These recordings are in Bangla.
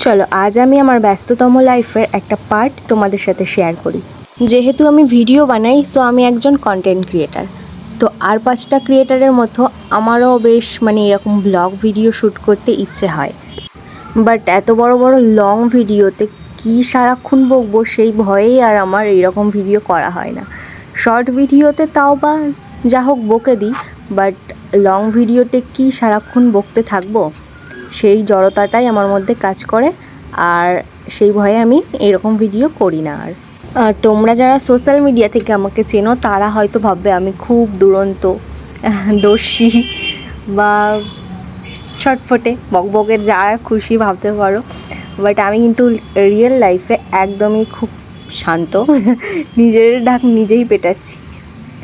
চলো আজ আমি আমার ব্যস্ততম লাইফের একটা পার্ট তোমাদের সাথে শেয়ার করি। যেহেতু আমি ভিডিও বানাই, সো আমি একজন কন্টেন্ট ক্রিয়েটার। তো আর 5টা ক্রিয়েটারের মতো আমারও বেশ এরকম ব্লগ ভিডিও শ্যুট করতে ইচ্ছে হয়। বাট এত বড় বড় লং ভিডিওতে কি সারাক্ষণ বকবো সেই ভয়েই আর আমার এইরকম ভিডিও করা হয় না। শর্ট ভিডিওতে তাও বা যা হোক বকে দিই, বাট লং ভিডিওতে কি সারাক্ষণ বকতে থাকবো, সেই জড়তাটাই আমার মধ্যে কাজ করে, আর সেই ভয়ে আমি এরকম ভিডিও করি না। আর তোমরা যারা সোশ্যাল মিডিয়া থেকে আমাকে চেনো তারা হয়তো ভাববে আমি খুব দুরন্ত, দোষী বা ছটফটে, বকবকে, যা খুশি ভাবতে পারো। বাট আমি কিন্তু রিয়েল লাইফে একদমই খুব শান্ত। নিজের ঢাক নিজেই পেটাচ্ছি।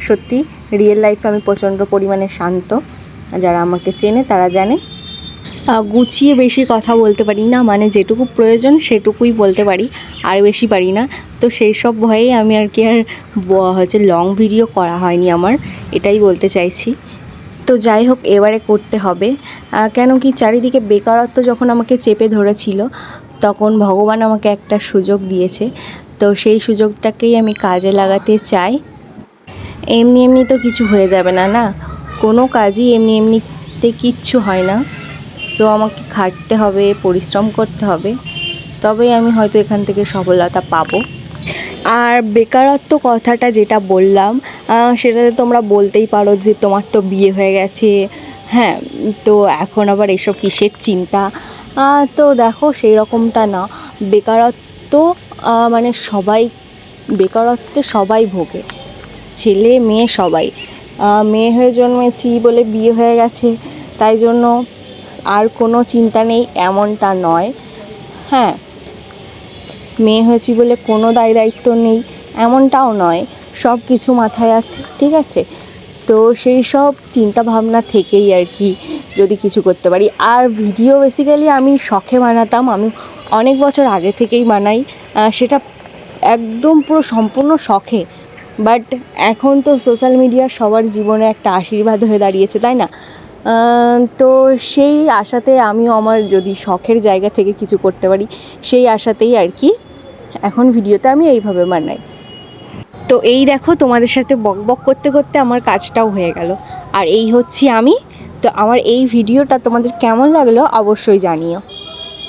সত্যি রিয়েল লাইফে আমি প্রচণ্ড পরিমাণে শান্ত। যারা আমাকে চেনে তারা জানে। গুছিয়ে বেশি কথা বলতে পারি না, যেটুকু প্রয়োজন সেটুকুই বলতে পারি, আর বেশি পারি না। তো সেই সব ভয়েই আমি আর লং ভিডিও করা হয়নি আমার, এটাই বলতে চাইছি। তো যাই হোক, এবারে করতে হবে। কেন কি, চারিদিকে বেকারত্ব যখন আমাকে চেপে ধরেছিল তখন ভগবান আমাকে একটা সুযোগ দিয়েছে। তো সেই সুযোগটাকেই আমি কাজে লাগাতে চাই। এমনি এমনি তো কিছু হয়ে যাবে না, না কোনো কাজই এমনি এমনিতে কিচ্ছু হয় না। সো আমাকে খাটতে হবে, পরিশ্রম করতে হবে, তবেই আমি হয়তো এখান থেকে সফলতা পাবো। আর বেকারত্ব কথাটা যেটা বললাম, সেটাতে তোমরা বলতেই পারো যে তোমার তো বিয়ে হয়ে গেছে, হ্যাঁ, তো এখন আবার এসব কিসের চিন্তা। তো দেখো, সেই রকমটা না। বেকারত্ব বেকারত্বে সবাই ভোগে, ছেলে মেয়ে সবাই। মেয়ে হয়ে জন্মেছি বলে বিয়ে হয়ে গেছে তাই জন্য আর কোনো চিন্তা নেই এমনটা নয়। হ্যাঁ, মেয়ে হয়েছি বলে কোনো দায়িত্ব নেই এমনটাও নয়, সব কিছু মাথায় আছে, ঠিক আছে। তো সেই সব চিন্তা ভাবনা থেকেই আর কি যদি কিছু করতে পারি। আর ভিডিও বেসিক্যালি আমি শখে বানাতাম, আমি অনেক বছর আগে থেকেই বানাই, সেটা একদম পুরো সম্পূর্ণ শখে। বাট এখন তো সোশ্যাল মিডিয়া সবার জীবনে একটা আশীর্বাদ হয়ে দাঁড়িয়েছে, তাই না? তো সেই আশাতে আমিও আমার যদি শখের জায়গা থেকে কিছু করতে পারি সেই আশাতেই আর কি এখন ভিডিওতে আমি এইভাবে বানাই। তো এই দেখো, তোমাদের সাথে বকবক করতে করতে আমার কাজটাও হয়ে গেল। আর এই হচ্ছি আমি। তো আমার এই ভিডিওটা তোমাদের কেমন লাগলো অবশ্যই জানিও।